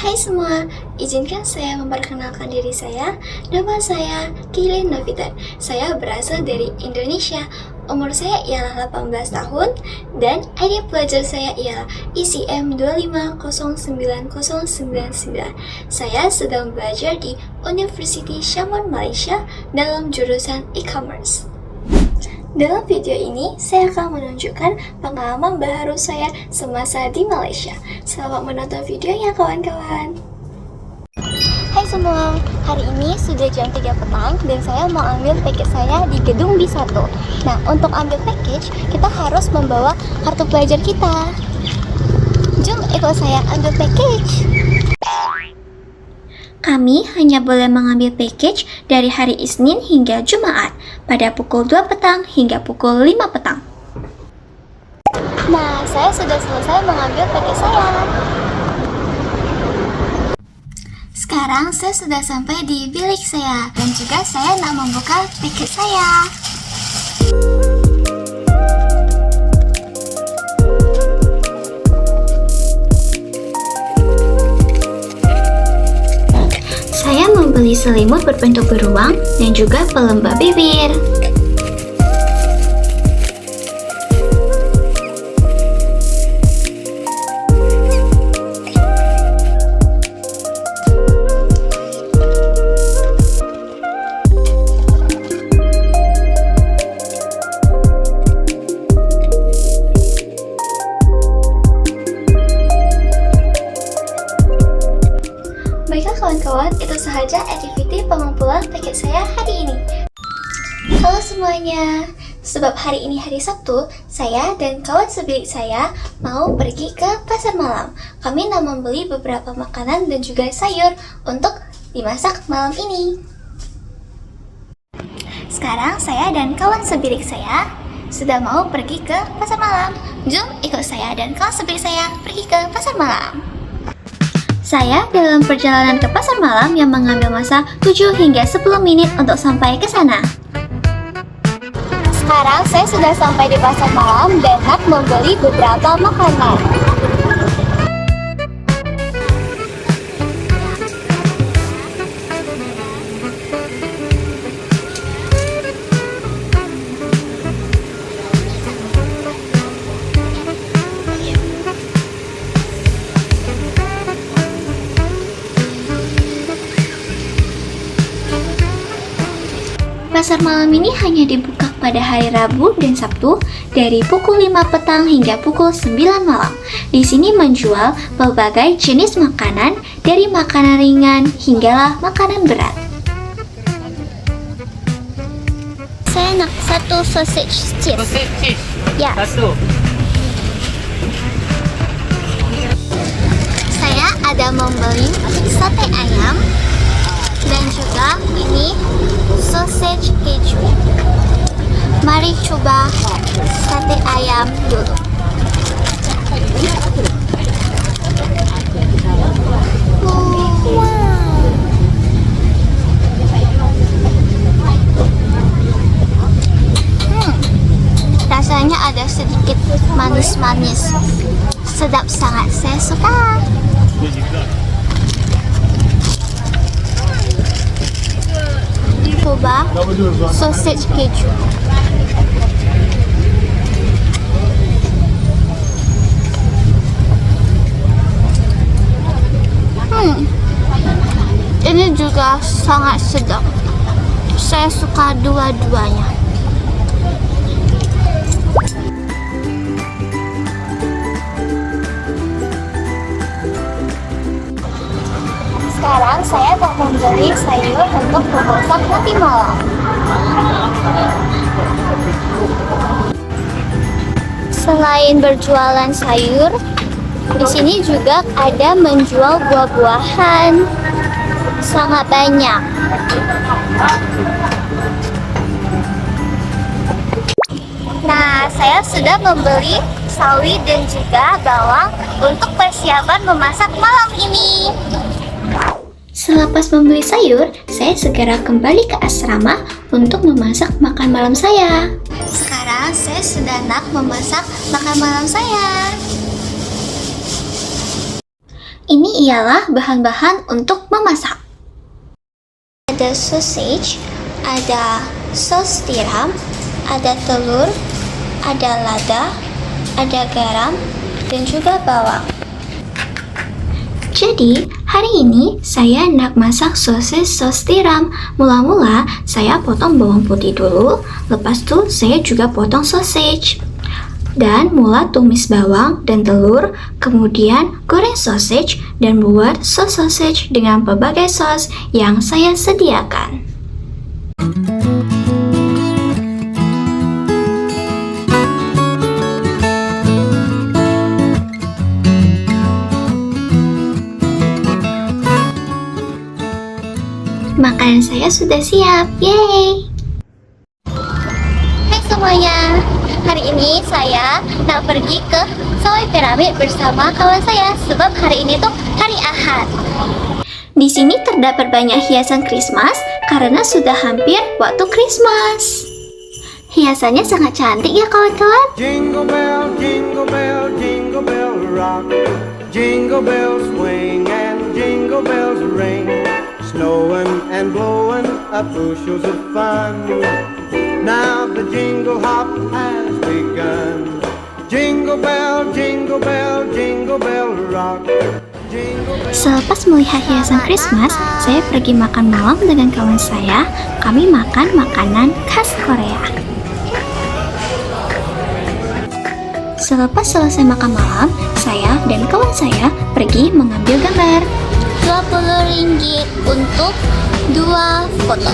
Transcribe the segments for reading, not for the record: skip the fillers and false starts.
Hai semua, izinkan saya memperkenalkan diri saya. Nama saya Kailin Novitan. Saya berasal dari Indonesia. Umur saya ialah 18 tahun dan ID pelajar saya ialah ICM 2509099. Saya sedang belajar di University Shaman Malaysia dalam jurusan e-commerce. Dalam video ini, saya akan menunjukkan pengalaman baru saya semasa di Malaysia. Selamat menonton videonya kawan-kawan. Hai semua, hari ini sudah jam 3 petang dan saya mau ambil package saya di gedung B1. Nah, untuk ambil package, kita harus membawa kartu pelajar kita. Jom ikut saya ambil package. Kami hanya boleh mengambil package dari hari Isnin hingga Jumat pada pukul 2 petang hingga pukul 5 petang. Nah, saya sudah selesai mengambil package saya. Sekarang saya sudah sampai di bilik saya dan juga saya nak membuka package saya. Saya membeli selimut berbentuk beruang dan juga pelembab bibir. Baiklah kawan-kawan, itu sahaja aktiviti pengumpulan paket saya hari ini. Halo semuanya, sebab hari ini hari Sabtu, saya dan kawan sebilik saya mau pergi ke pasar malam. Kami nak membeli beberapa makanan dan juga sayur untuk dimasak malam ini. Sekarang saya dan kawan sebilik saya sudah mau pergi ke pasar malam. Jom ikut saya dan kawan sebilik saya pergi ke pasar malam. Saya dalam perjalanan ke pasar malam yang mengambil masa 7 hingga 10 menit untuk sampai ke sana. Sekarang saya sudah sampai di pasar malam dan nak membeli beberapa makanan. Pasar malam ini hanya dibuka pada hari Rabu dan Sabtu dari pukul 5 petang hingga pukul 9 malam. Di sini menjual berbagai jenis makanan dari makanan ringan hinggalah makanan berat. Saya nak satu sausage cheese. Sausage cheese. Ya. Satu. Saya ada membeli sate ayam dan juga ini sausage keju. Mari coba sate ayam dulu. Rasanya ada sedikit manis-manis. Sedap sangat, saya suka. Coba sausage keju. Ini juga sangat sedap. Saya suka dua-duanya. Sekarang saya mau membeli sayur untuk memasak nanti malam. Selain berjualan sayur, di sini juga ada menjual buah-buahan. Sangat banyak. Nah, saya sudah membeli sawi dan juga bawang untuk persiapan memasak malam ini. Selepas membeli sayur, saya segera kembali ke asrama untuk memasak makan malam saya. Sekarang saya sudah nak memasak makan malam saya. Ini ialah bahan-bahan untuk memasak. Ada sausage, ada saus tiram, ada telur, ada lada, ada garam, dan juga bawang. Jadi, hari ini saya hendak masak sosis saus tiram. Mula-mula saya potong bawang putih dulu, lepas itu saya juga potong sausage. Dan mula tumis bawang dan telur, kemudian goreng sausage dan buat sos sausage dengan berbagai sos yang saya sediakan. Makanan saya sudah siap, yeay! Hai semuanya, hari ini saya nak pergi ke Sawai Piramid bersama kawan saya sebab hari ini tuh hari Ahad. Di sini terdapat banyak hiasan Christmas karena sudah hampir waktu Christmas. Hiasannya sangat cantik ya kawan-kawan. Jingle bell, jingle bell rock. Jingle bells swing and jingle bells ring. Snowing and blowing up bushels of fun. Now the jingle hop has begun. Jingle bell, jingle bell, jingle bell rock. Selepas melihat hiasan Christmas, saya pergi makan malam dengan kawan saya. Kami makan makanan khas Korea. Selepas selesai makan malam, saya dan kawan saya pergi mengambil gambar. 20 ringgit untuk 2 foto.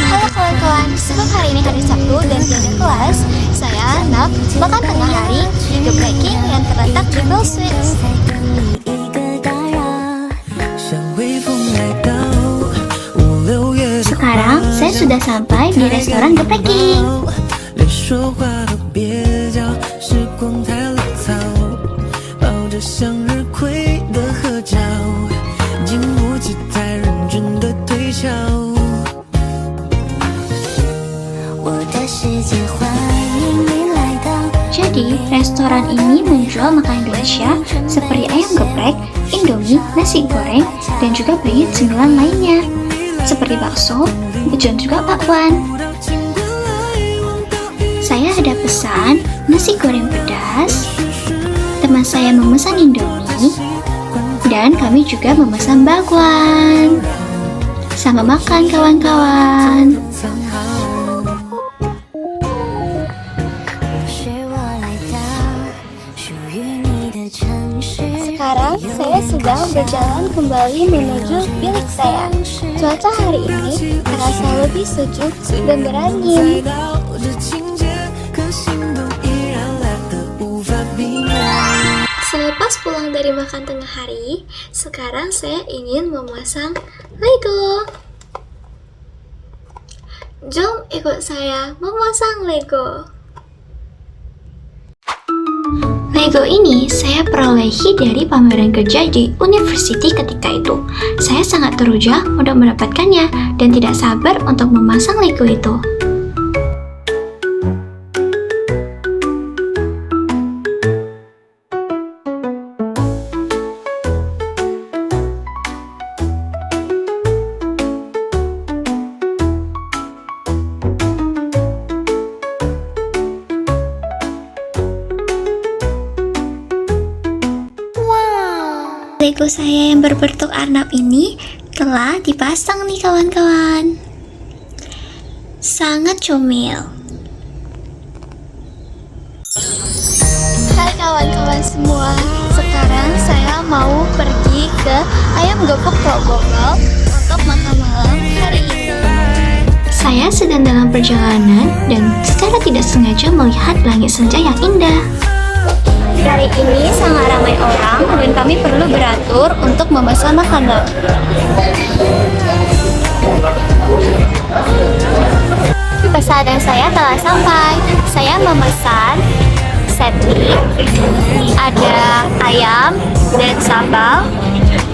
Halo kawan-kawan, sebab hari ini hari Sabtu dan tiada kelas, saya nak makan tengah hari di geprek King yang terletak di Bell Sweets. Sekarang saya sudah sampai di restoran geprek King. 说话都别叫，时光太潦草，抱着向日葵的合照，经不起太认真的推敲。我的世界欢迎你来到。Jadi, restoran ini menjual makanan Indonesia seperti ayam geprek, Indomie, nasi goreng, dan juga banyak cemilan lainnya seperti bakso, dan juga bakwan. Saya ada pesan nasi goreng pedas, teman saya memesan Indomie, dan kami juga memesan bakwan. Sama makan kawan-kawan. Sekarang saya sedang berjalan kembali menuju bilik saya. Cuaca hari ini terasa lebih sejuk dan berangin. Selepas pulang dari makan tengah hari, sekarang saya ingin memasang Lego. Jom ikut saya memasang Lego. Lego ini saya perolehi dari pameran kerja di university ketika itu. Saya sangat teruja untuk mendapatkannya dan tidak sabar untuk memasang Lego itu. Lego saya yang berbentuk arnab ini telah dipasang nih kawan-kawan. Sangat comel. Hai kawan-kawan semua, sekarang saya mau pergi ke Ayam Gepuk Grogol untuk makan malam hari ini. Saya sedang dalam perjalanan dan secara tidak sengaja melihat langit senja yang indah. Hari ini sangat ramai orang dan kami perlu beratur untuk memesan makanan. Pesanan saya telah sampai. Saya memesan set mie, ada ayam dan sambal,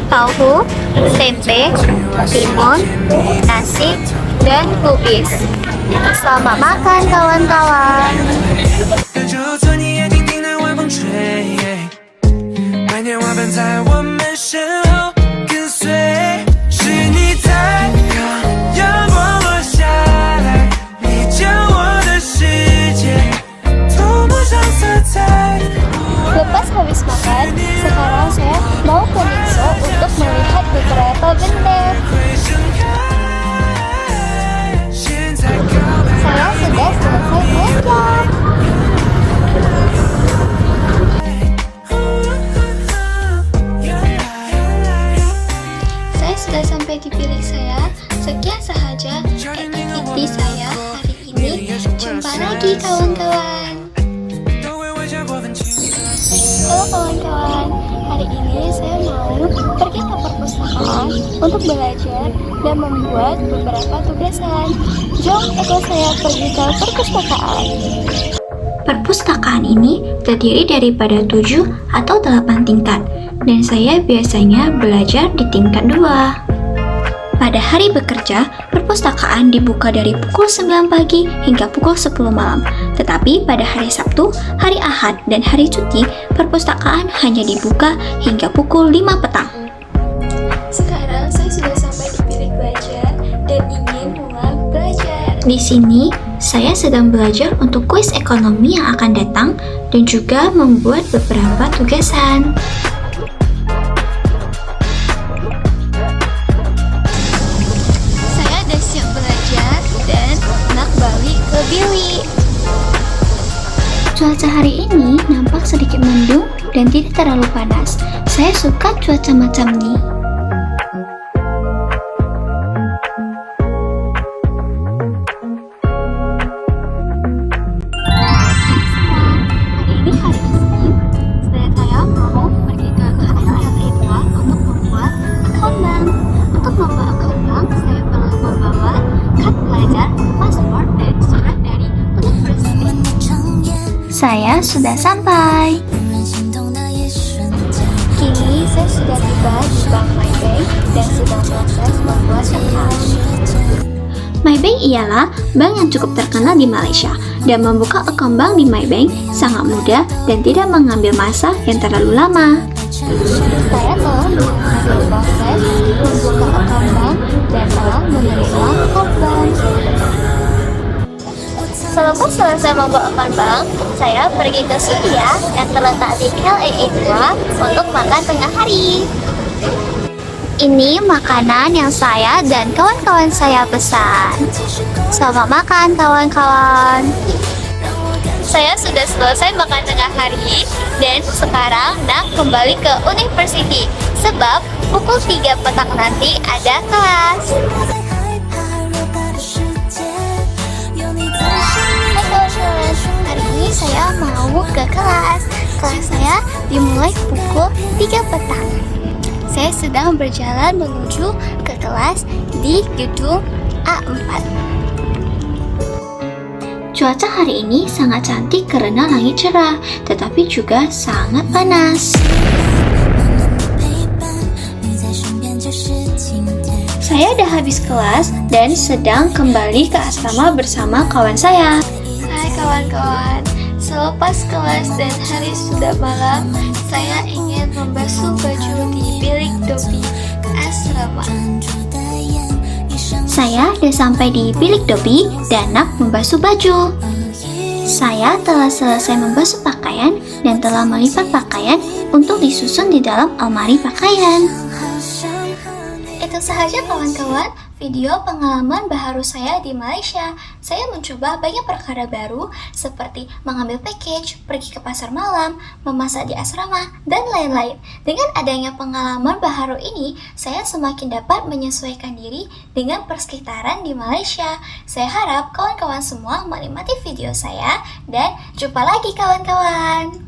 tahu, tempe, timun, nasi, dan kubis. Selamat makan kawan-kawan. 就做你眼睛听那晚风吹，万年花瓣在我们身后跟随，是你太阳，阳光落下来，你将我的世界涂抹上色彩。 Lepas habis makan, sekarang saya mau ke Nixo untuk melihat beberapa benda. Saya sudah selesai belajar. Saya sudah sampai di bilik saya. Sekian sahaja activity saya hari ini. Jumpa lagi kawan-kawan. Halo kawan-kawan, hari ini saya mau pergi ke perpustakaan untuk belajar dan membuat beberapa tugasan. Jom ikut saya pergi ke perpustakaan. Perpustakaan ini terdiri daripada 7 atau 8 tingkat, dan saya biasanya belajar di tingkat 2. Pada hari bekerja, perpustakaan dibuka dari pukul 9 pagi hingga pukul 10 malam. Tetapi pada hari Sabtu, hari Ahad, dan hari cuti, perpustakaan hanya dibuka hingga pukul 5 petang. Sekarang saya sudah sampai di bilik belajar dan ingin mulai belajar. Di sini, saya sedang belajar untuk kuis ekonomi yang akan datang dan juga membuat beberapa tugasan. Cuaca hari ini nampak sedikit mendung dan tidak terlalu panas. Saya suka cuaca macam ini. Hari ini hari Isnin. Saya mau pergi ke KLRI2 untuk membuat akun bank. Untuk membuat akun bank, saya perlu membawa kad pelajar, paspor, dan surat dari universitas. Saya sudah sampai. Kini saya sudah tiba di Bank MyBank dan sedang proses membuat account. MyBank ialah bank yang cukup terkenal di Malaysia, dan membuka akun bank di MyBank sangat mudah dan tidak mengambil masa yang terlalu lama. Saya telah mengambil proses membuka akun bank dan telah menerima kad bank. Selepas selesai membuat akun bank, saya pergi ke Sudia yang terletak di KLAA2 untuk makan tengah hari. Ini makanan yang saya dan kawan-kawan saya pesan. Selamat makan kawan-kawan. Saya sudah selesai makan tengah hari dan sekarang nak kembali ke university sebab pukul 3 petang nanti ada kelas. Hari ini saya mau ke kelas. Kelas saya dimulai pukul 3 petang. Saya sedang berjalan menuju ke kelas di gedung A4. Cuaca hari ini sangat cantik karena langit cerah, tetapi juga sangat panas. Saya dah habis kelas dan sedang kembali ke asrama bersama kawan saya. Hai kawan-kawan, selepas kelas dan hari sudah malam, saya ingin membasuh baju di bilik Dopi asrama. Saya sudah sampai di bilik Dopi dan nak membasuh baju. Saya telah selesai membasuh pakaian dan telah melipat pakaian untuk disusun di dalam almari pakaian. Itu sahaja kawan-kawan, video pengalaman baharu saya di Malaysia. Saya mencoba banyak perkara baru seperti mengambil package, pergi ke pasar malam, memasak di asrama, dan lain-lain. Dengan adanya pengalaman baharu ini, saya semakin dapat menyesuaikan diri dengan persekitaran di Malaysia. Saya harap kawan-kawan semua menikmati video saya dan jumpa lagi kawan-kawan.